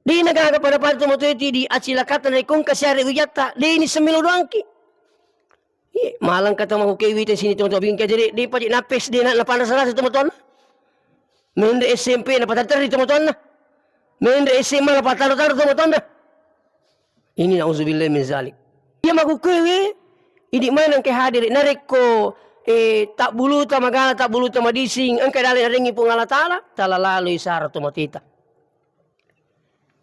Di nagaga pada pada tomo ti di acilakatan dari kong kasyari ujata. Di ini semilo doangki. Malang kata mau kewi sini tomo bingka jadi di pajak napes di na panas rasa tomo ton. Mende SMP na patar di tomo ton na. Mende SMA na patar tomo ton na. Ini nauzubillah min zalik. Dia maku kewi ini mana ke hadir nareko tak bulu ta magala tak bulu ta madising angka dalin ringi pung Allah taala tala lalu isara tomo tita.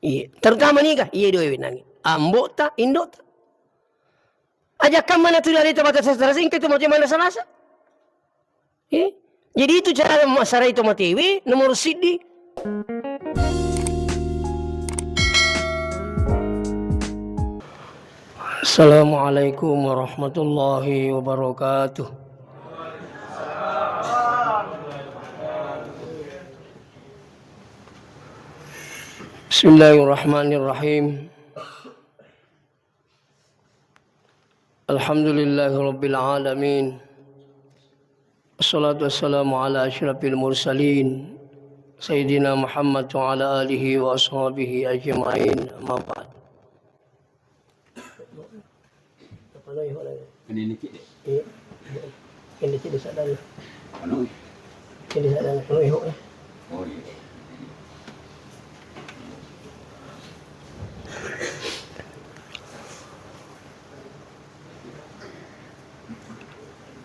Iya, terutama nih kah? Iya doa nangi. Ambo ta, indo ta. Ajakan mana tu dari tempat sastra singkat itu macam mana salasa? Iya. Jadi itu cara masyarakat itu matiwi nomor sidi. Assalamualaikum warahmatullahi wabarakatuh. Bismillahirrahmanirrahim. Alhamdulillahirabbil alamin. Wassalatu wassalamu ala asyrafil mursalin Sayyidina Muhammad wa ala alihi wa ashabihi ajma'in. Amma ba'd. Ini cik dek. Ini cik desa dan. Anu. Ini desa dan penuh ihok. Oh iya.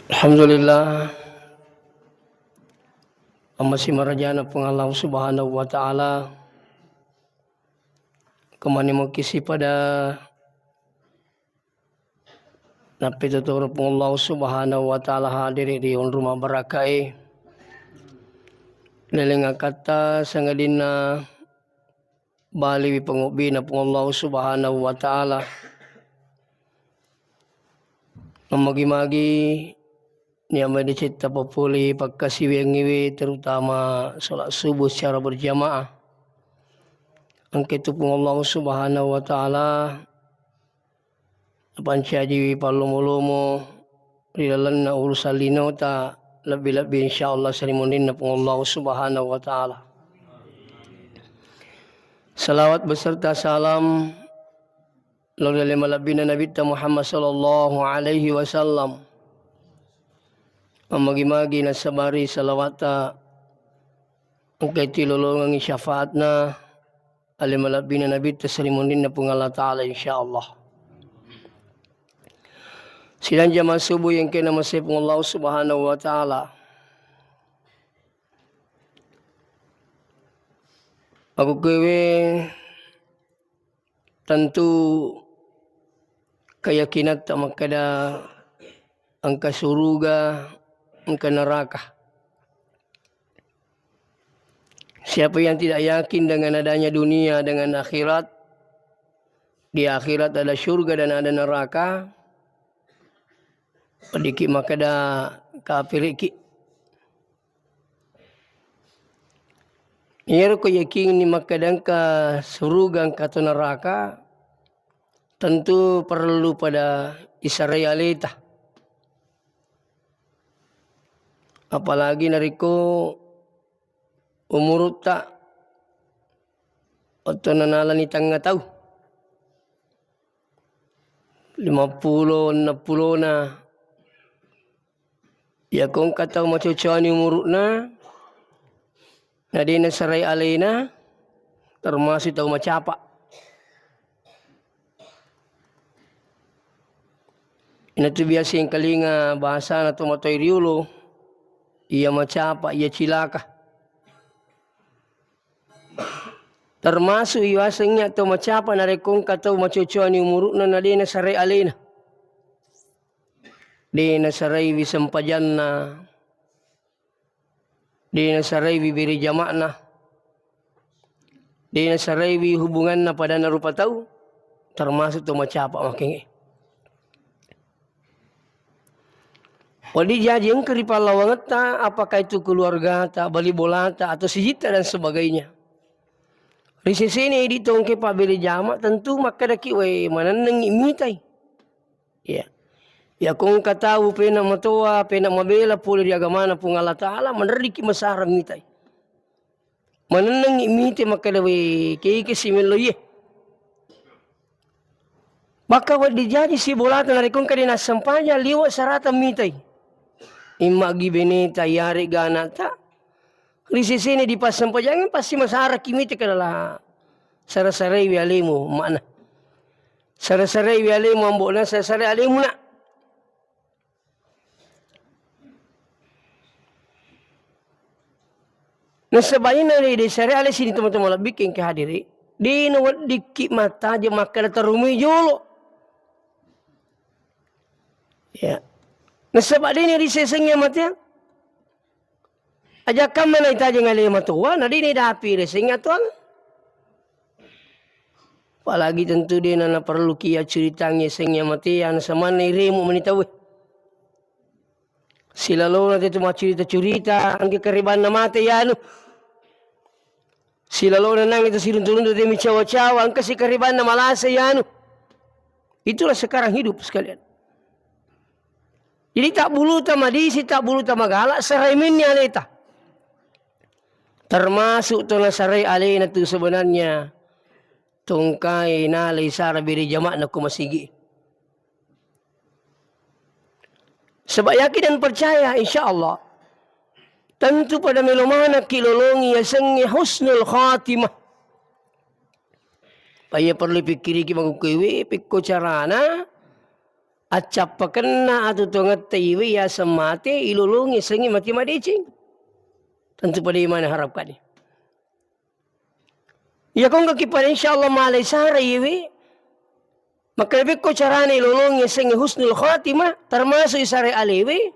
Alhamdulillah. Masih merajana pengalau subhanahu wa ta'ala. Kemani mau kisi pada napi tutur pengalau subhanahu wa ta'ala hadiri di rumah barakai. Lelenga kata sangadina bali pengubi na pengalau subhanahu wa ta'ala. Memagi-magi niamai dicipta populi pagkasiwi ang iwi terutama salat subuh secara berjamaah. Angkitu pun Allah subhanahu wa ta'ala panciajiwi palumulomo rilalan na urusan lino ta lebih-lebih insyaAllah salimunin na pun Allah subhanahu wa ta'ala. Salawat beserta salam lalu malabina Nabi Muhammad sallallahu alaihi wasallam. Mamagi-magi na sabari salawata angkay tilulungan ng syafaat na alimalabi na Nabi tasalimunin na pong Allah Ta'ala insyaAllah. Silang jamaah subuh yang kinamasay pong Allah Subhanahu wa Ta'ala. Aku kewe tentu keyakinan tak makada angka suruga ke neraka. Siapa yang tidak yakin dengan adanya dunia dengan akhirat, di akhirat ada syurga dan ada neraka, pediki makada kafir iki. Ia ko yakin ni makadang ka surga atau neraka, tentu perlu pada isarayalita. Apalagi nariko umurut tak atau nanalan itang nga tau 50, 60 na ya kung kataw macucuan yung umurut na di nasaray alay na termasuk tau macapa. Ito biasa yung kalinga bahasa na tumatoy riulo. Ia macapa, ia cilaka. Termasuk iwasanya atau macapa na rekong katau macucuan yung muruk na di na saray alina. Di na saray wisampajan na. Di na saray bibiri jamak na. Di na saray hubungan na pada narupa tau. Termasuk tu macapa makingi. Wadi jajeng keripalawangan ta, apakah itu keluarga ta, bali bola ta, atau sijita dan sebagainya. Di sini ditong ke pabili jamak tentu maka daki we mananang imitai. Ya. Ya kung katawu pena matoa, pena mabela pula di agama na pung Allah Ta'ala, manerdiki masarang mitai. Mananang imiti makalawi kay kisimiloy. Baka wadi jadi si bolata na rikong kadina sampanya liwa sarata mitay. Imagi benita yari ganata. Risisini di pas sampajangan pasti masara kimiti kadala sarasaray wialimu mana. Sarasaray wialimu ambo na sarasaray alimu na. Nasabayin na rin, sari alis sini teman-teman lebih keng kehadiri. Di nawat dikit mata aja makan terumi jolo. Ya. Nasabayin ni sesengnya mata. Aja kamu na itaja ngali matuwa, na di ni dapi resengnya tuan. Apalagi tentu dia na perlu kia ceritanya sengnya mati yang sama ni remu menitawe. Sila lo na itu mah cerita-cerita angke keriban na mati ya anu. Sila lo na nang itu sirun-turun itu demi cawa-cawa angke si keriban na malasa ya anu. Itulah sekarang hidup sekalian. Jadi tak bulu tamadisi, tak bulu tamagala, saray minnya aleta. Termasuk tu na saray alena tu sebenarnya. Tungkai nalay sara biri jama' na kumasigi. Sebab yakin dan percaya insya-Allah tentu pada melomana kilolongi yasengi husnul khatimah. Paya perlu pikiri ki magukewi pikko carana acap pakena atu tongat taiwi ya semate ilolongi sengi mati madicing. Tentu pada iman harapkan. Ya kung kakipan insyaAllah malay sara iwi. Maka lebih ko carane ilolong sengi husnul khatimah. Termasuk isari aliwi.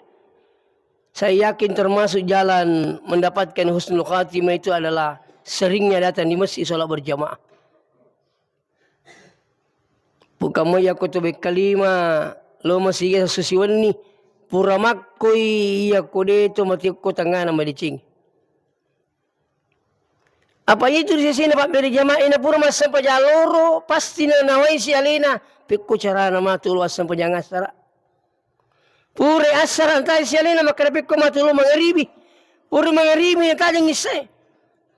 Saya yakin termasuk jalan mendapatkan husnul khatimah itu adalah seringnya datang di masjid sholat berjamaah. Bukan mo ya kutubi kalima. Lo masih susiwan ni. Pura makoy ya kude itu mati ko tangana madicing. Apa itu di sini Pak beri jamaah ina pura mas sampai jaloro pasti na nawai si alina pikku cara nama tulu asam panjang asara. Pure asara antai si alina maka pikku matulu mangaribi. Pure mangaribi na kajang isay.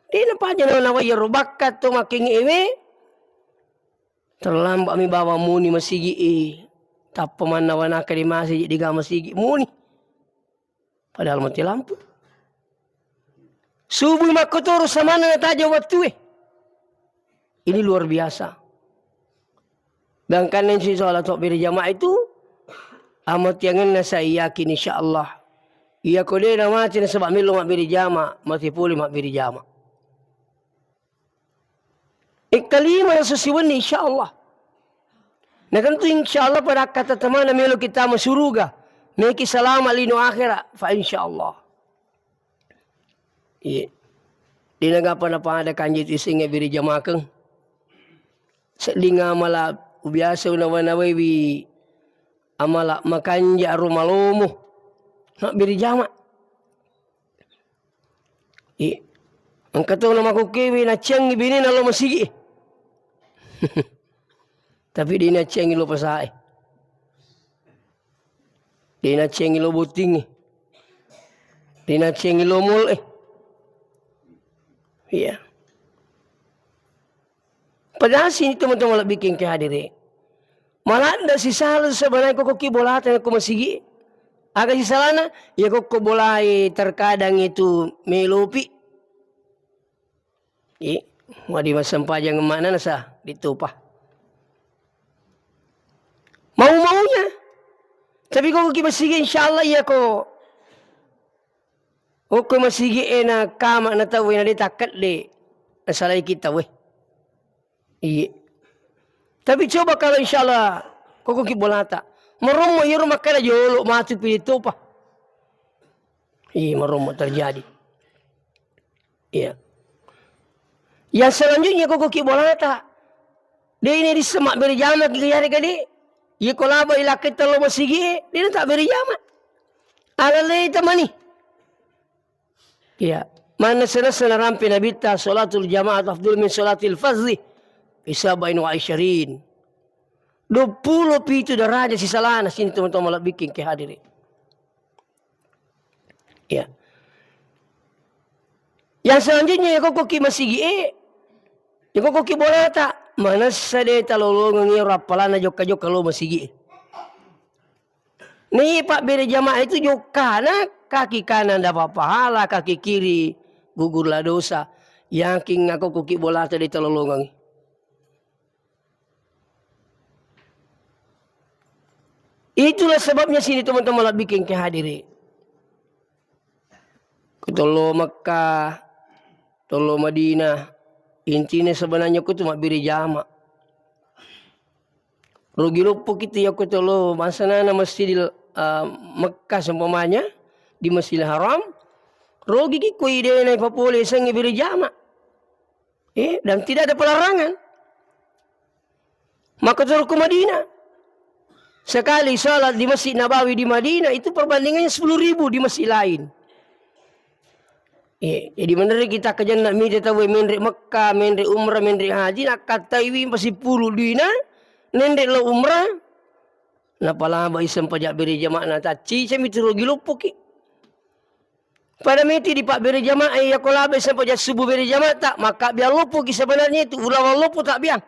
Di na pa dyan na nawai rubakat to making iwi. Terlambat mi bawa muni masigi tak paman nawana kadi masih di masigi muni. Padahal mati lampu. Subuh makotoro sama na taja waktu Ini luar biasa. Dan kanan si sholat beri jamaah itu amat yang saya yakin insyaAllah. Ia kode na mati na sebab milu mak beri jamaah. Mati puli mak beri jamaah. Kalima na susiwan insyaAllah. Nah tentu insyaAllah pada kata teman na milu kita masuruga. Meki salam alinu akhirat. Fa insyaAllah. Iya. Di nagapan apa ada kanjit isingnya biri jamakeng. Selinga amala biasa unawanawai bi amala makanja rumalomo. Nak biri jamak. Iya. Angkatong nama kukiwi na ceng ibini na lo masigi. Tapi di na ceng ilo pasai. Di na ceng ilo buting. Di na ceng ilo mul Iya. Padahal sini teman-teman lebih bikin kehadiri. Malah ada si salah sebenarnya kok kibolatan aku masigi. Agak si salahnya ya kok bolai terkadang itu melupi. Wadi masampajang mana nasa ditupah. Mau-maunya. Tapi kok masigi insyaallah ya kok Oke masigi na kama na tahu na ditakat de nasalay kita weh. Iya. Tapi coba kalau insyaallah koko kibolata. Meromo yoro makala jolo matu pilih pa. Iya meromo terjadi. Iya. Yang selanjutnya koko kibolata. Dia ini disemak beri jamak gaya kali. Iya kolaba ilakit talo masigi dia tak beri jamak. Alalay tamani. Ya, mana sana rampi nabita salatul jamaah afdal min salatil fardhi bisa bain wa 20. 20 pitu daraja si salana sini teman-teman malah bikin ke hadirin. Ya. Yang selanjutnya kok ki masigi kok ki bola tak mana sade talolong ngi rapalana jokka lo masigi. Nih Pak beri jamaah itu jokana kaki kanan dapat pahala, kaki kiri gugurlah dosa. Yang king aku kuki bola tadi talolong. Itulah sebabnya sini teman-teman lah bikin kehadiri. Tolo Mekah, tolo Madinah. Intinya sebenarnya aku cuma beri jama. Rugi lupa kita ya aku tolo masana masjid Mekah seumpamanya di Masjidil Haram. Rugi kiku ide naik papole sangi beri jama. Dan tidak ada pelarangan. Maka tolo ke Madinah. Sekali salat di Masjid Nabawi di Madinah itu perbandingannya 10.000 di masjid lain. Jadi benar kita kerja nak minta tahu menrek Mekah, menrek umrah, menrek haji nak kata iwi pasti 10 dina, menrek lo umrah. Napa lama isem pajak beri jamaah nak taci saya minta rugi lupuk. Pada meti di pak beri jamaah ya kalau habis isem pajak subuh beri jamaah tak maka biar lupuk sebenarnya itu ulah lupuk tak biang.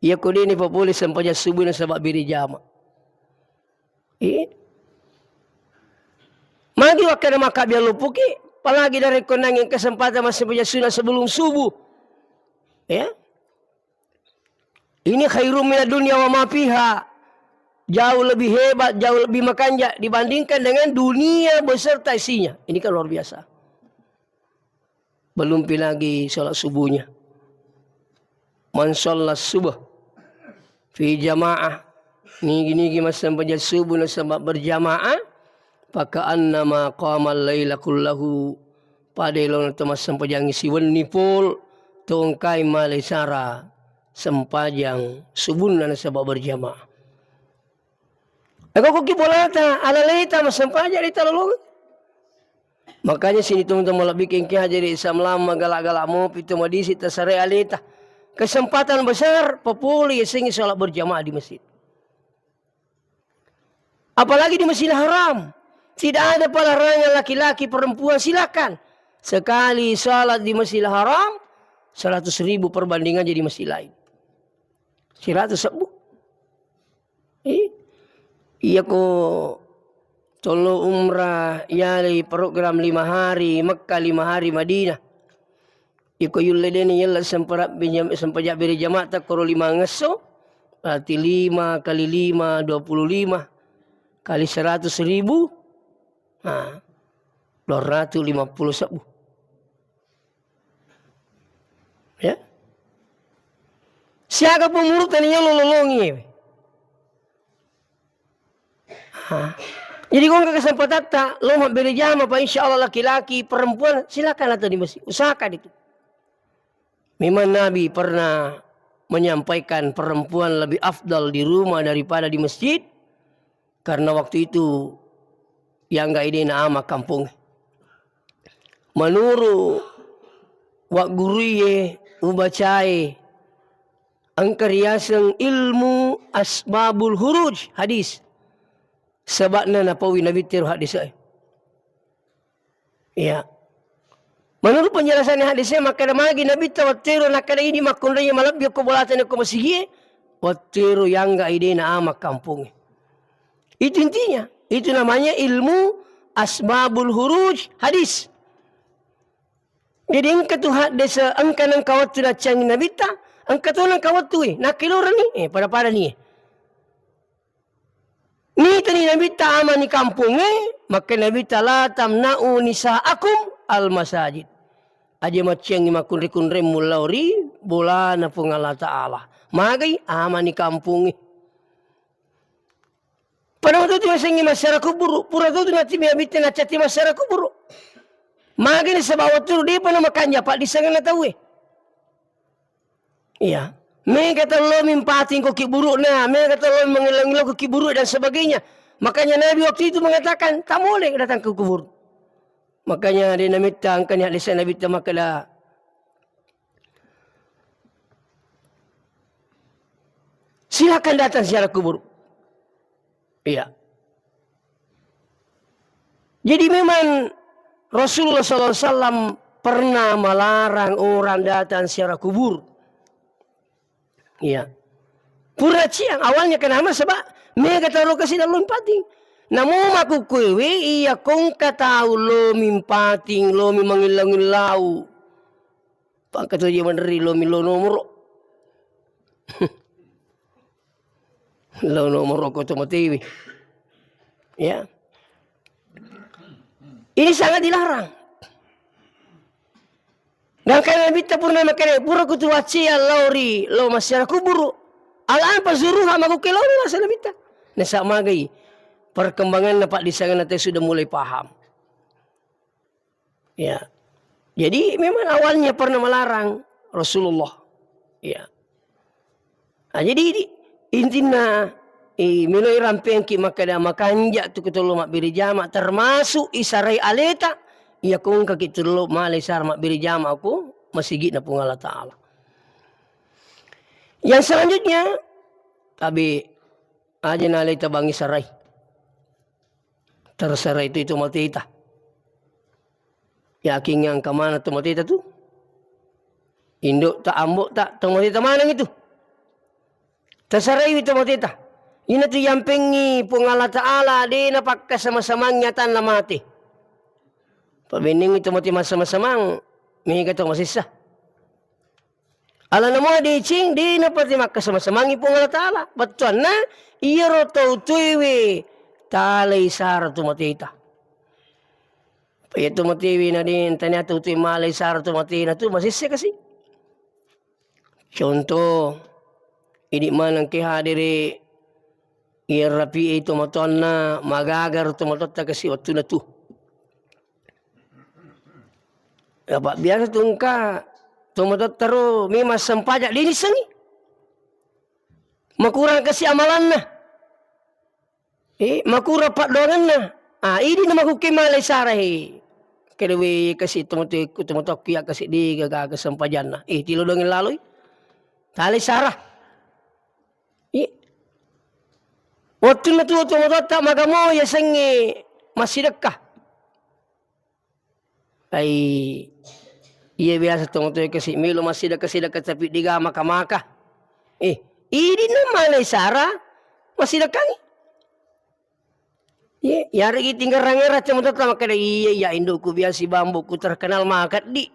Ya kau ini boleh sampai subuh na sebab beri jama. Magi wakana maka biar lupuki. Apalagi dari konangin kesempatan masih punya sunnah sebelum subuh. Ya. Ini khairum minad dunya wa ma fiha. Jauh lebih hebat, jauh lebih makanja dibandingkan dengan dunia beserta isinya. Ini kan luar biasa. Belum lagi sholat subuhnya. Man sholat subuh. Fi jamaah nigi mas sampai subuh sebab berjamaah paka'annama qamal laila kullahu padelon temas sampai ngisi wenni pul tongkai malesara sempajang subuhna sebab berjamaah. Aku ki bolata ala leita mas sempajang di talolong. Makanya sini teman-teman bikin ki hajari Islam lama galak-galak mau pitu madisi tasare alita. Kesempatan besar populi sing salat berjamaah di masjid. Apalagi di Masjidil Haram. Tidak ada pelarangan laki-laki perempuan silakan. Sekali salat di Masjidil Haram 100.000 perbandingan jadi masjid lain. 100.000. Iya ko tolo umrah yali program 5 hari Mekah 5 hari Madinah. Iko yuledeni yalla sempat beri jamaah tak koro 5 ngeso. Berarti 5 kali 5 25 kali 100.000. Nah, 250.000. Ya. Siapa pemurut taninya lolongi. Jadi kau ke kesempatan tak lo mau beri jamaah apa insyaallah laki-laki perempuan silakanlah tadi masih usahakan itu. Memang Nabi pernah menyampaikan perempuan lebih afdal di rumah daripada di masjid. Karena waktu itu yang gak ide nama kampung. Menurut wak guruye ubacai angkariaseng ilmu asbabul huruj hadis. Sebabna napawi Nabi tiru hadis. Ya. Menurut penjelasan hadisnya maka magi Nabi tawatiru nakada ini makunranya malam biar ko bolatan ko masigi watiru yang gak ide nama kampung. Itu intinya. Itu namanya ilmu asbabul huruj hadis. Jadi engkau tu hadis engkau nang kawat tu dacang Nabi ta engkau tu nang kawat tu nakiloran ni pada ni. Ni tani Nabi ta ama ni kampung maka Nabi ta la tamna'u nisa'akum al masajid. Aja maceng ni makun rem mulauri bola na pengala ta'ala. Magai ama ni kampung pada waktu itu masih masyarakat kubur. Pura tu nanti biarkan nak cati masyarakat kubur. Magai ni sebab waktu dia pernah makannya pak disangan nak tahu. Iya. Mereka kata lo mimpatin koki buruk na. Mereka kata lo mengilang-ilang koki buruk dan sebagainya. Makanya Nabi waktu itu mengatakan tak boleh datang ke kubur. Makanya dia nak minta angkanya lisan Nabi tak makalah. Silakan datang ziarah kubur. Iya. Jadi memang Rasulullah SAW pernah melarang orang datang secara kubur. Ya. Pura ciang awalnya kenapa sebab mereka taruh kasih dalam pating. Namun aku kuwe iya kong katau lo mimpating lo mi mangilang-ilau. Pak kata dia mandiri lo mi lo nomor. Lo nomor ko to matiwi. Ya. Ini sangat dilarang. Dan kaya bita purna makanya pura kutu wacia lauri lo masyarakat kuburu. Alaan pasuruh hama ko kelori lah sana bita. Nasa magay perkembangan napak di sana nanti sudah mulai paham. Ya. Jadi memang awalnya pernah melarang Rasulullah. Ya. Nah, jadi intinya miloi rampeng ki makada makanja tu ketolo mak biri jama termasuk isarai aleta ia kong kaki tolo malai sar mak biri jama aku masigi na pung Allah Ta'ala. Yang selanjutnya tabi aja na aleta bangi sarai. Tersarai itu matita. Yakin yang kemana tu matita tu? Induk tak ambuk tak tu matita mana itu? Tersarai itu matita. Ini tu yang pengi pung Allah Ta'ala di napak sama-samangnya tan la mati. Pabinding itu mati sama-samang may kata masih sah. Ala namo di cing di napati makka sama-samangi pung Allah Ta'ala. Betul na iya roto tuiwi talay sar tu matita. Paya tu matiwi na din tanya tu tuiwi malay sar tu mati na tu masih sah kasi. Contoh ini manang kihadiri rapi itu moton na magagar tu motot ta kasi waktu na tu. Apa biasa tu engka tu motot taru mimas sempajak dini sengi. Makurang kasi amalan na. Makura pak dongan na. Ini nama kuki malay sarahi. Kedewi kasi tumotok kiya kasi di gaga sempajan na. Tilo dongin laloy. Talay sarah. Waktu na tuwa tumutota magamo ya sengi masih dekat. Iya biasa tumutoy kasi milo masih dekat tapi diga maka. Ini nama lay sara masih dekat. Yari tinggal rangera tumutota makada iya indukku biasa bambu ku terkenal makat di.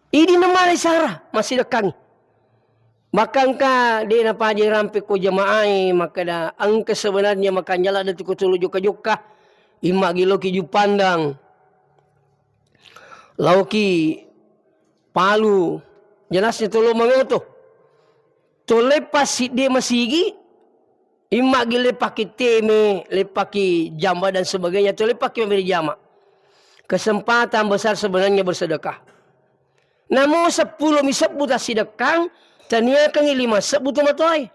Ini nama lay sara masih dekat. Makangka di na paji rampi ko jamaai makada ang sebenarnya makanya ada tu kutulu joka ima gilo ki pandang lauki palu jelasnya tolo mangoto to lepas si dia masigi ima gile paki teme lepaki jamba dan sebagainya to lepaki memberi jama kesempatan besar sebenarnya bersedekah namun 10 misebut sedekah tania kang 5 sebut matoy.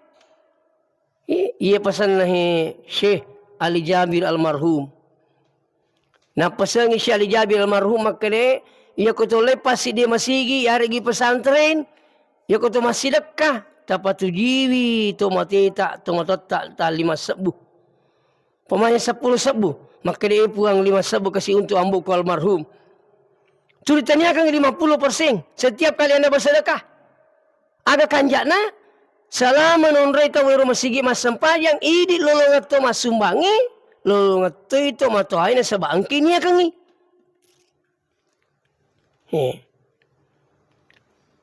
Iya pesan nahi Syekh Ali Jabir almarhum. Na pesan Syekh Ali Jabir almarhum makane iya ko to lepas si dia masigi hari gi pesantren iya ko to masih dekah dapat tujiwi to matita to matotta ta 5 sebut. Pemanya 10 sebut maka dia puang 5 sebut kasih untuk ambu ko almarhum. Ceritanya kang 50% setiap kali Anda bersedekah. Aga kanjana selama nonrei tawiru masigi mas sempayang idi lolongat to masumbangi lolongat to itu matohay na sa bangkin niya kangi.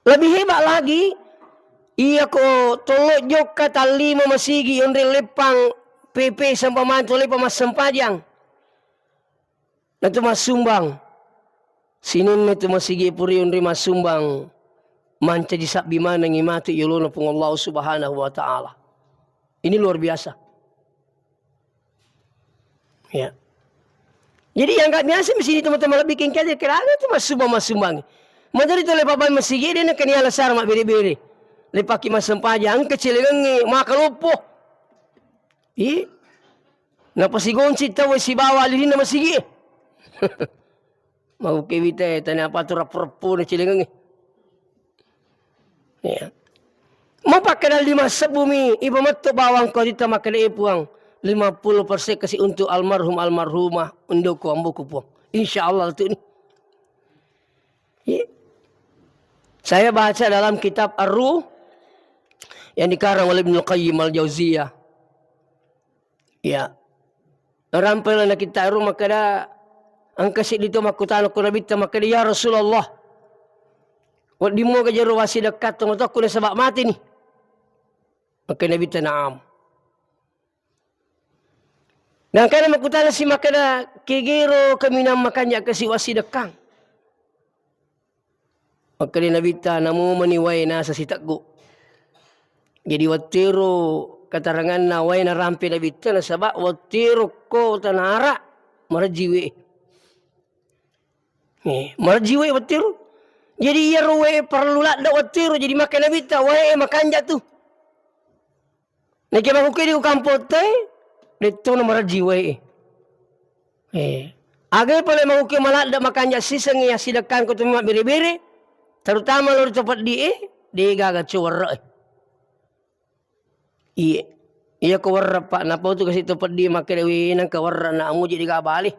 Lebih hebat lagi iya ko tolo jok kata 5 masigi onre lepang PP sampaman to lepang mas sempayang na to masumbang sinin na to masigi puri onre masumbang manca jisab bimana ngimati yuluna pung Allah Subhanahu wa Ta'ala. Ini luar biasa. Ya. Jadi yang gak biasa mesti teman-teman bikin kader kerana tu masumbang. Madari tu lepas ban masih dia nak kena lasar mak beri-beri. Lepas ki masempajang kecil lengi maka lupuh. Napa si gonci tahu si bawa lilin masih dia. Mau kewite tanya apa tu raporpu ni cilengi. Ya. Mau pakai 5 sebumi ibu matu bawang kau dita makan ipuang 50% kasih untuk almarhum almarhumah unduku ambuku puang. InsyaAllah tu ni. Ya. Saya baca dalam kitab Ar-Ruh yang dikarang oleh Ibnu Qayyim Al-Jauziyah. Ya. Rampailah nak kita Ar-Ruh maka dah angka dito makutan ko nabi ta maka ya Rasulullah. Wad di mo gajaro wasi dekat tong aku na sebab mati ni. Maka Nabi ta na'am. Dan kana makutana si makada kegero kami nam makanya kasi wasi dekang. Maka Nabi ta namu maniway na sa sitaggo. Jadi watiro katarangan na way na rampi Nabi ta na sabak watiro ko tanara marajiwe. Marajiwe watiro. Jadi ya ruwe perlu lak dak watiro jadi maka Nabi ta way makanja tu. Nek makukiri ko kampote dito na marajiwe. Agay pala mahuki malak da makanya sisang ya sidakan ko tumimat biri-biri. Terutama lor cepat di gagat suara. Iya ko warra pa napaw to kasi tepat di makidewi nang kawarra na amu jadi gabali.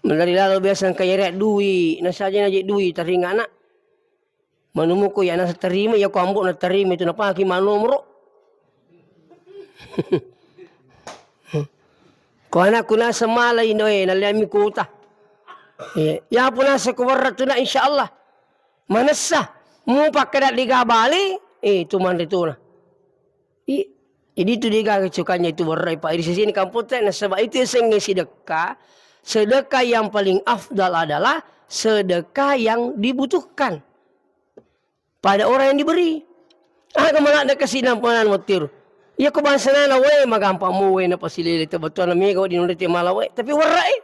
Menari lalo biasa kaya duwi na saja na jadi duwi taringa na. Manumu ko yan na terima ya ko ambo na terima itu na paki manumro. Kau anak kuna semala inoe naliami kuta. Ya puna sekuwarat tu na insyaallah. Manasa mu pakada liga bali itu man itu na. Jadi itu diga kecukannya itu warai pak di sini kampung na sebab itu sengi sedekah. Sedekah yang paling afdal adalah sedekah yang dibutuhkan pada orang yang diberi. Kemana ada kesinampunan watir. Ya ko bangsa na way magampang mo way na pasilili ta betul na migo di nuliti malaway tapi warai.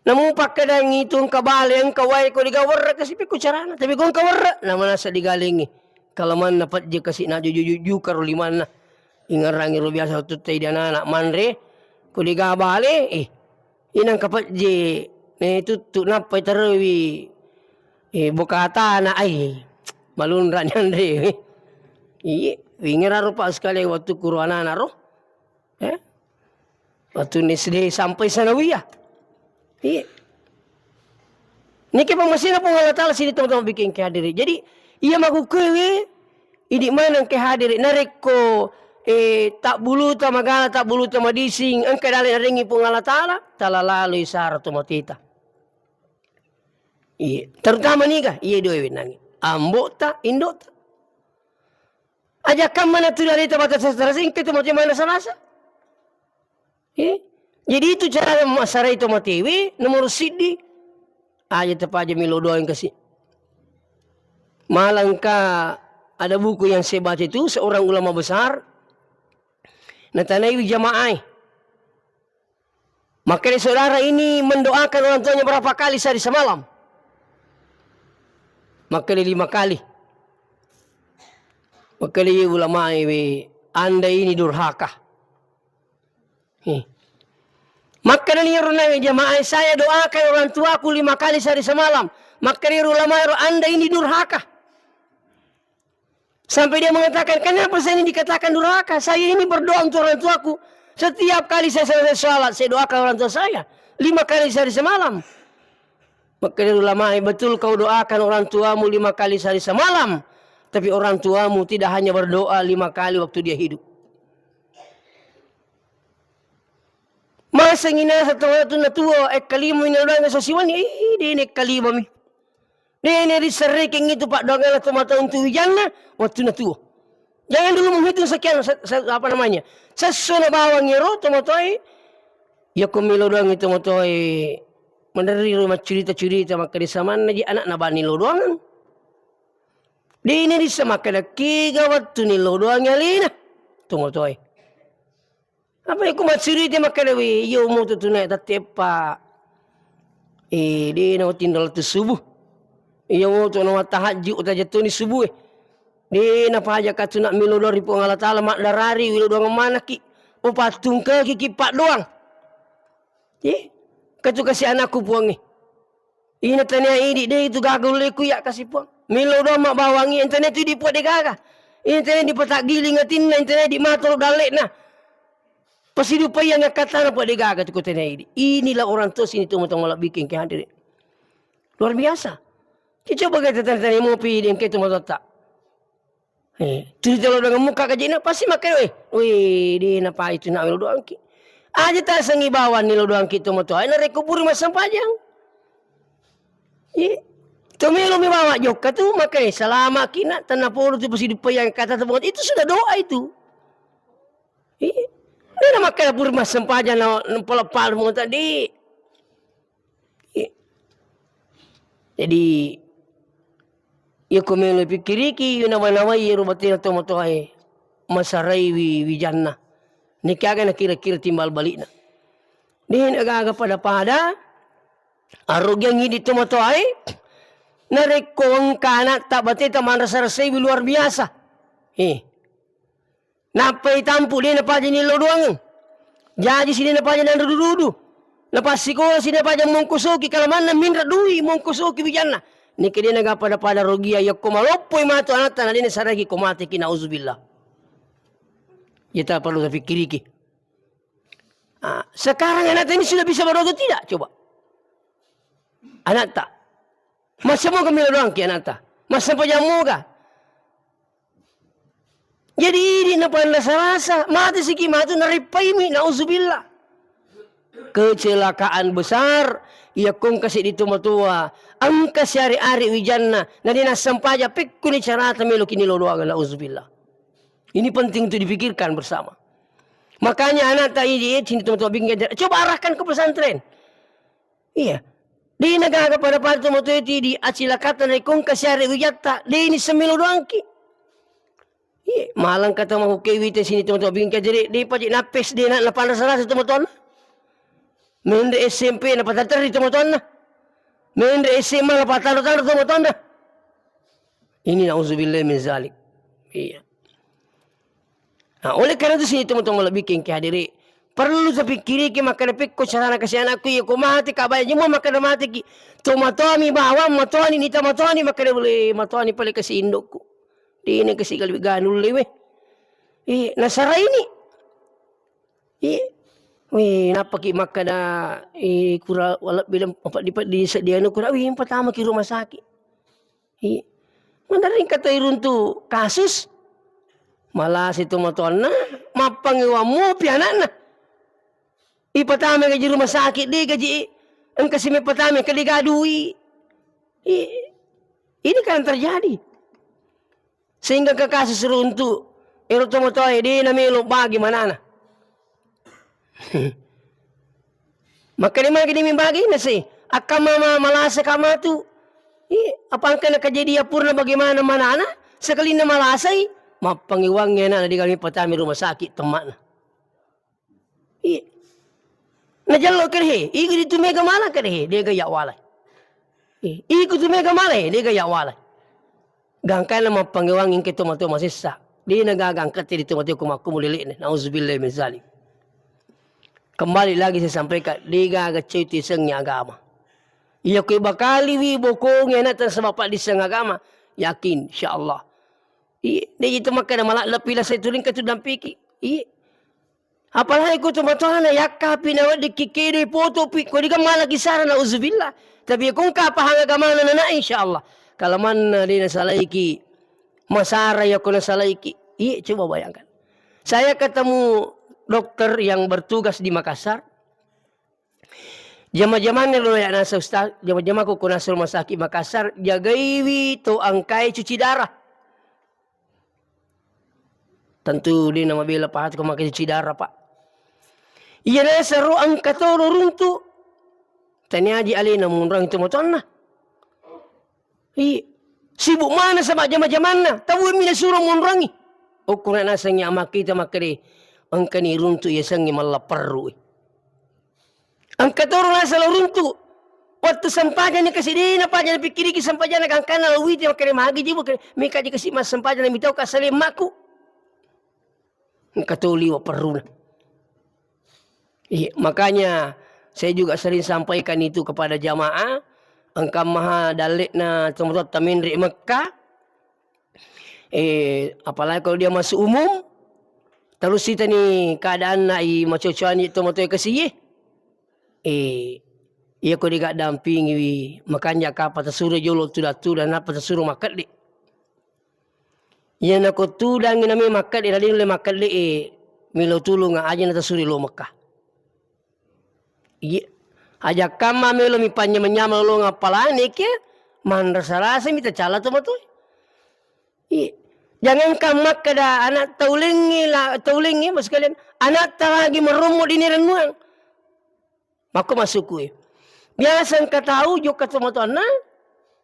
Namu pakada ngitong kabali ang kaway ko digawar kasi pi kucarana tapi kung kawar na manasa digalingi. Kalaman napat je kasi na juju karo liman na. Ingarangi ro biasa tutay dana anak manre ko digabali inang kapat je itu tu napay tarawi bukata na ay malunran yan re. Wingira pa sekali waktu kuruana naro. Waktu SD sampai sanawiyah. Niki pamasina pong Allah Ta'ala sini teman-teman bikin kehadiri. Jadi ia makukewe idi manang kehadiri nareko tak bulu ta magala tak bulu ta madising ang kadali naringi pong Allah Ta'ala talalalui sara tumatita. Terutama nika iya doe nangi. Ambota indota. Ajakan mana tu dari tempat sastra singkat tu macam mana salasa? Jadi itu cara masyarakat itu matiwi nomor sidi aja tepaja milo doang kasih. Malangka ada buku yang saya baca itu seorang ulama besar Natanawi jamaah. Maka saudara ini mendoakan orang tuanya berapa kali sehari semalam? Maka 5 kali. Maka dia ulama anda ini durhaka. Maka dia ulama jamaah saya doakan orang tuaku 5 kali sehari semalam. Maka dia ulama anda ini durhaka. Sampai dia mengatakan kenapa saya ini dikatakan durhaka? Saya ini berdoa untuk orang tuaku. Setiap kali saya selesai sholat saya doakan orang tua saya 5 kali sehari semalam. Maka dia ulama betul kau doakan orang tuamu 5 kali sehari semalam. Tapi orang tuamu tidak hanya berdoa 5 kali waktu dia hidup. Masa ngina sa tawa tu na tuwa kalimo ina doang sa siwan di ne kalimo mi. Dia ini diseriking itu Pak doang tu mata untuk jangan waktu na tuwa. Jangan dulu menghitung sekian apa namanya. Sesuna bawang iro tomatoi. Ya kumilo doang itu matoi. Mendari rumah cerita-cerita maka di saman aja anak nabani lo doang. Di ini disamakan kiga waktu ni lo doang nyalina. Tomatoi. Apa yang kumat cerita maka dewi yo mau tu tunai tatepa. Di na tindal tu subuh. Iyo mau tu na tahajud utajatu ni subuh. Di na paja katu nak milo dari pun Allah Ta'ala mak darari wilo doang mana ki. O patung ke ki pak doang. Katu kasih anakku puang ni. Ina tanya ini dia itu gagal leku ya kasih puang. Milo doang mak bawangi internet tu dipuat dia gagah. Ini di patak giling ngatin na, ini di matol dalik na. Pasidupa yang kata na po di gagat ko tinay. Inilah orang tua sini tuh matang malak bikin kaya diri. Luar biasa. Kita coba kita tanya mau pilih kayak itu matata. Cerita lo dengan muka kajian pasti makan di napa itu nak lo doang ki. Aja tak sengibawan ni lo doang ki tu motor. Ana rekubur masam panjang. Tumelo mi bawa joka tu makan selama kina tanah poro tu pasidupa yang kata terbot itu sudah doa itu. Dia nak makan pur mas sempaja na pelepal mo tadi. Jadi ya komelo pikiriki yuna wanawai rubati to motoai masarai wi janna. Ni kaga na kira-kira timbal balik na. Din aga pada arogyang hindi to motoai narekong kana tabati taman rasa-rasay luar biasa. Napay tampu din na pa dyan nilo doang. Jadi sini na pa dyan ang rudu-rudu. Napasiko sini na pa dyan mongkusoki. Kalaman na minra duwi mongkusoki bijan na. Ni kaya nagapada rogia ya kumalopoy mato anata na din na saragi kumati kinauzubillah. Kita perlu terfikiriki. Sekarang anak ini sudah bisa berotot tidak? Coba. Anak tak. Masa mau kami doang ki anak tak? Masa pajamu kah? Jadi ini napa rasa mati si kimatu naripaimi nauzubillah. Kecelakaan besar ia kong kasih di tua ang kasyari-ari wijanna na dinasampaja pikku ni carata melo kini lodoaga nauzubillah. Ini penting untuk dipikirkan bersama. Makanya anak tak ini sini tua bingkai coba arahkan ke pesantren. Iya. Di negara pada pada tua itu di acilakatan kong kasyari wijatta di ini semelo doang ki. Malang kata mau kewite sini teman-teman bingkai jadi di pajak napes dia nak 800 teman-teman. Main di SMP na patatar di teman-teman. Main di SMA na patatar teman-teman. Ini nauzubillah min zalik. Iya. Nah, oleh karena itu sini teman-teman lebih kengki hadiri. Perlu saya pikiri ki makan pikko sarana kasi anakku ya kumati kabaya jemo makan mati ki. Tomatoni bawa matoni ni tamatoni makan boleh matoni pale kasi indokku. Di ini kasi kalbi ganul lewe. Nasara ini. Napaki makan na kura wala bilang apa di ano kura yang pertama ki rumah sakit. Mandarin kata irun tu kasus malah situ moton na mapangiwa mo pianan na. Pertama gaji rumah sakit di gaji ang kasi may pertama kaligadui. Ini kan terjadi. Sehingga ke kasus runtuh. Ero tomotoy di namilo bagi mana na. Maka di mana kini bagi na si. Akama malasa kama tu. Apangka na kejadian purna bagaimana mana na. Sekali na malasay. Mapangiwangnya na di kami pertama rumah sakit teman na. Najalo kerhe. Iku di tumega mana kerhe. Dia gaya walay. Iku tumega malay. Dia gaya walay. Gangkai nama panggewangin ke tomato masisa. Dia nagagangkat di tomato kumakumulili. Nauzubillah min zalik. Kembali lagi saya sampaikan. Dia gagacay ti sengnya agama. Iya ko bakali wi bokong yan natin sa bapak di sang agama. Yakin insyaAllah. Dia itu makan malak lapila sa ituling katudang piki. Apalagi ko tumatuhan na yakapi na dikikiri foto pi. Kung di ka malagi sana nauzubillah. Tapi kung kapahang agama na insyaAllah. Kalau mana dia nasalaiki, masara ya kena salaiki. Coba bayangkan. Saya ketemu dokter yang bertugas di Makassar. Jama-jaman lo ya nasa ustaz, jama-jama ko kuna rumah sakit Makassar, jagaiwi to angkai cuci darah. Tentu dia nama bela pahat ko makai cuci darah pak. Iya na seru angkatoro runtu. Tanya aji alina munrang itu motonna. Sibuk mana sama jama-jaman na. Tahu mina suruh munrangi. O kuna nasangnya makita makari. Angkani runtu ya sangi malaparu. Angkatoro nasa runtu. Waktu sampajan ni kasi di na pa dyan pikiri ki sampajan nagangkana lawiti makari mahagi jibo. Mika di kasi mas sampajan na bitaw kasalim maku. Angkatoli wa paru na. Makanya saya juga sering sampaikan itu kepada jamaah. Engkau maha dalik na teman-teman taminri Mekah. Apalagi kalau dia masuk umum, terus kita ni keadaan nak macam-macam itu motor kasih ia ko diga dampingi makanya kapa tersuruh jolo tu dan apa tersuruh makat di. Ia nak ko tu dan nami makat di le makat di milo tulung aja na tersuruh lo Makkah. Iya aja kama melo mi panya menyama lo ngapalane ke mandar sarasa mi cala tu motor. Iya jangan kamak kada anak taulingi mas kalian anak lagi merumut di niran maka masuk kue. Biasa engkau tahu juga ketemu tuan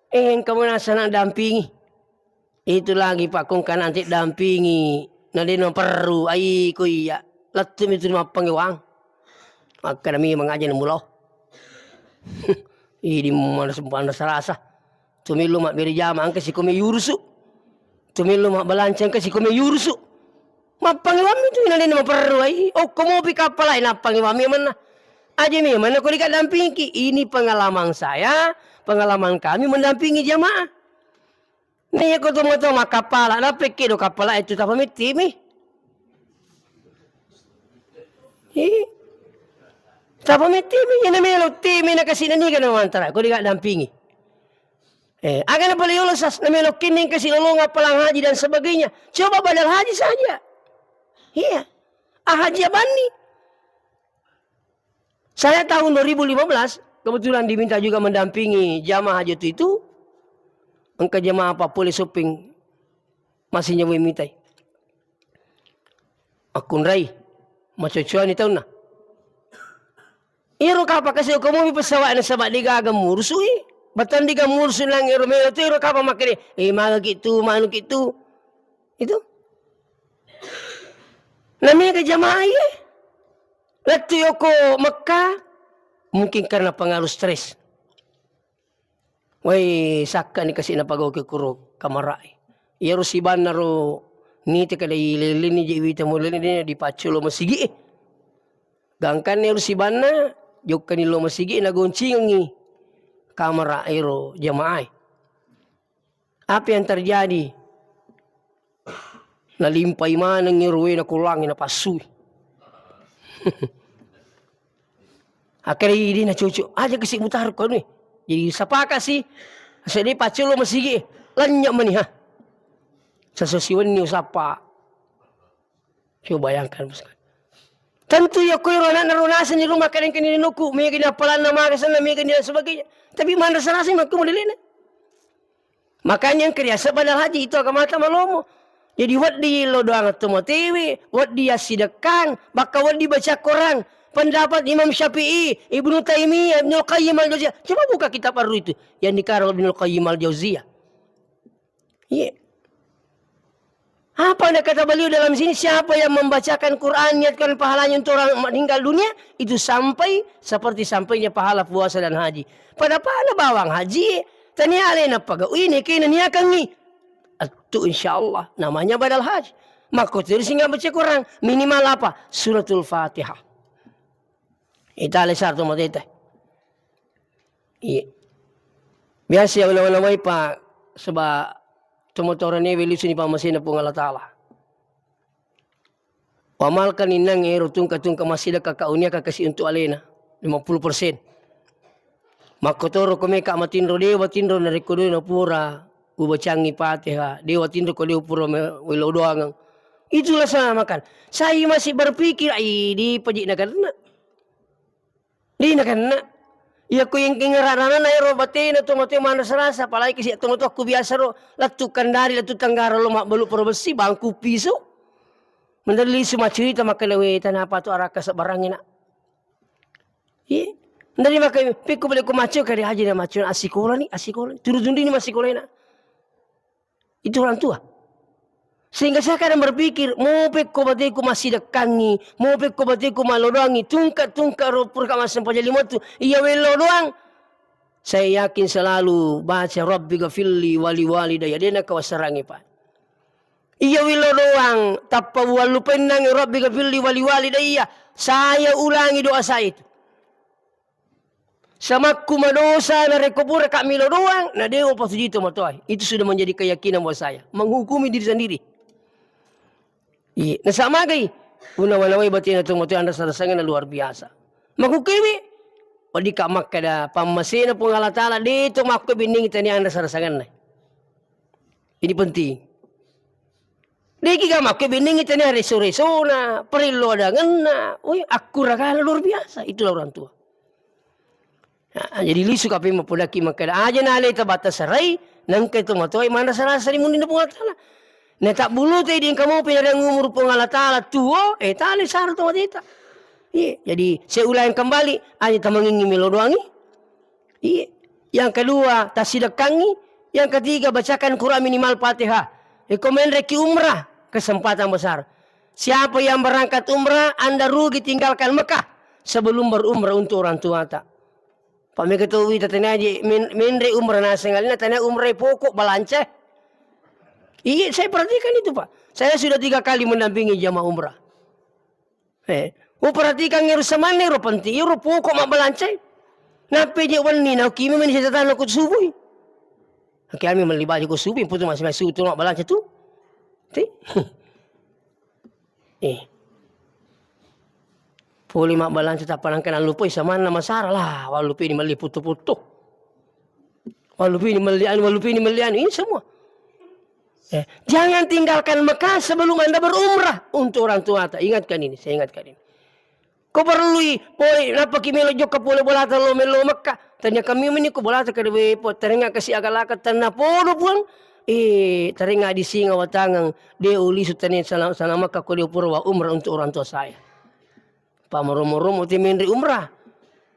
engkau nasa nak dampingi. Itu lagi pak kong kan nanti dampingi. Nanti no perlu ai ko iya. Latum itu mah pangiwang. Maka kami mengajar mulau. Ini mana sempana serasa. Tumilu mak beri jama angka si kome yurusu. Tumilu mak balancang angka si kome yurusu. Mak pangiwang itu nanti no perlu ai. Oh komo pi kapal ai na pangiwang mana? Aja mana kau dekat dampingi. Ini pengalaman saya, pengalaman kami mendampingi jamaah. Nih aku tu mau mak kapal, lah pikir do kapal itu tak pamit timi. Tak pamit timi, yang namanya lo timi nak kasih nani kan antara kau dekat dampingi. Akan apa boleh lulus, namanya lo kini kasih lo ngapalang haji dan sebagainya. Coba badal haji saja. Iya, haji abani. Saya tahun 2015 kebetulan diminta juga mendampingi jamaah haji itu. Engkau jamaah apa boleh shopping masih nyawa mintai. Aku rai macam ni tahu na. Iro kapa kasi ko mo pesawat na sabat diga murusui. Batan diga mursun lang iro melo tu iro kapa makere. Maga gitu manu gitu. Itu. Namanya ke jamaah ye. Waktu yoko Mekah mungkin karena pengaruh stres. Wai saka ni kasi napagaw ke kuro kamarai. Iero siban naro ni te kada ilele ni jewi te mulele ni dipaculo masigi. Gangkan ni siban na jokkan ni lo masigi na goncing ni kamera ero jamaah. Apa yang terjadi? Nalimpai mana ngirwe na kulangi na pasui. Akhirnya ini na cucu aja kesik mutar kau ni. Jadi siapa kasih? Sedih pacul lo masih lanyak mani ha. Sesusiwan ni siapa? Coba bayangkan misalkan. Tentu ya kau anak narunasan di rumah kalian kini nuku, mereka ni apalan nama kesana, mereka ni sebagainya. Tapi mana serasi mak kemudian. Makanya yang kerja sepadal haji itu agak mata malomo. Jadi wat di lo doang atau TV, wat dia sidekan, bakal wat dibaca Quran. Pendapat Imam Syafi'i, Ibnu Taimiyah, Ibnu Qayyim al-Jauziyah. Coba buka kitab baru itu yang dikarang Ibnu Qayyim al-Jauziyah. Iya. Apa yang kata beliau dalam sini? Siapa yang membacakan Quran, niatkan pahalanya untuk orang meninggal dunia, itu sampai seperti sampainya pahala puasa dan haji. Pada pahala bawang haji, tanya alena pagaw ini kena niakan ni. Itu insyaallah namanya badal haji. Maka terus nggak baca Quran minimal apa? Suratul Fatihah. Itali sarto matete. Iya. Biasa ya ulama-ulama pa sebab tumotoran ni evolusi ni pamasin na po Allah Ta'ala. Pamalkan inang ero tungka masih kakaunya kakasi untuk alena 50%. Makotoro kome ka matindro dewa tindro na rekodo na pura ubacangi Fatihah. Dewa tindro ko dewa pura wilo doang. Itulah sama makan. Saya masih berpikir di pajik na karena. Di na karena. Ya ko yung kingararanan na ero batin na tumatay mana sarasa. Palagi kasi tumato ako biasa ro. Latu kandari, latu tanggara lo makbalu pero besi bangku piso. Mandali sumacurita makalawita na pa to araka sa barangin na. Ndari makai piko balik ko macho kari haji na macho asikola ni. Turudundi ni masikola na. Itu orang tua. Sehingga saya kadang berpikir, mau peko batiku masih dekangi, mau peko batiku malodoangi, tungkat ropur kamasan pajalima tu, iya welodoang. Saya yakin selalu baca Rabbi gafilli wali walidayya, dia nak kawasarangi pak. Iya welodoang, tappa walupain nangi Rabbi gafilli wali walidayya, saya ulangi doa saya itu. sama kumadosa na rekopura kak milo doang, na dewa pasujito matoy. Itu sudah menjadi keyakinan buat saya. Menghukumi diri sendiri. Iya, na sama gay. Una-wanaway batin na tumotoy anda sarasangan na luar biasa. Menghukumi. O di ka makada pamasina po ng Allah Ta'ala. Dito makubining ito niya anda sarasangan na. Ini penting. Diki ka makubining ito niya reso-reso na. Perilo adangan na. Uy, akurakala luar biasa. Itulah orang tua. Nah, jadi lisu kapi mapudaki makada aja na alay batas saray nang kay tumatoy mana sarasa ni munin na po Allah Ta'ala. Na tak bulu tayo din kamu pinadang umur po Allah Ta'ala tuwo tali sarang tuwa dita. Iya, jadi saya ulangi kembali aja tamangin milo doangi. Iya. Yang kedua tasidakangi, yang ketiga bacakan Quran minimal Fatihah. Komen reki umrah kesempatan besar. Siapa yang berangkat umrah Anda rugi tinggalkan Mekah sebelum berumrah untuk orang tua tak. Pami ketahui tatanya aja minre umrah nasengalina tanya umrah pokok balance. Iya saya perhatikan itu Pak. Saya sudah 3 kali mendampingi jamaah umrah. Perhatikan ngero samane ro penting ro pokok mak balance. Nape je wani na kimi men saya tatan ko subuh. Kami melibat ko subuh putu masih tu mak balance tu. Puli mak balance tak panangkan lupa sama nama Sarah lah. Walupi ni meli putu-putu. Walupi ni melian ini semua. Jangan tinggalkan Mekah sebelum Anda berumrah untuk orang tua. Ingatkan ini, saya ingatkan ini. Kau perlu poi napa kimi lo jok pole bola lo melo Mekah. Tanya kami ini ko bola ka dewe po teringa kasi agalakat tanah podo puang. Teringa di singa watangang de uli sutanin sana Mekah ko dia purwa umrah untuk orang tua saya. Pamarom-rom uti menri umrah.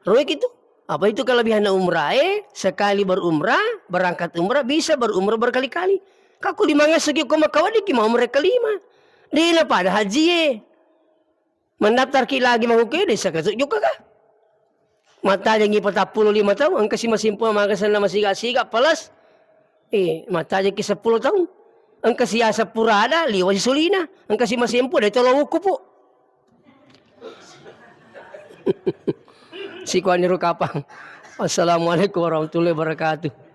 Roek itu. Apa itu kelebihan umrah? Sekali berumrah, berangkat umrah bisa berumrah berkali-kali. Kaku 5 nga segi ko makawadi ki mau mereka 5. Di na pada haji mendaftar ki lagi mahuke desa kasuk juga kah? Mata jangi 45 tahun ang kasi masimpo magasan na masiga-siga palas. Mata jangi 10 tahun. Ang kasi asa purada liwa si sulina. Ang kasi masimpo dito lawuko po. Si Kuan Niro Kapang. Assalamualaikum warahmatullahi wabarakatuh.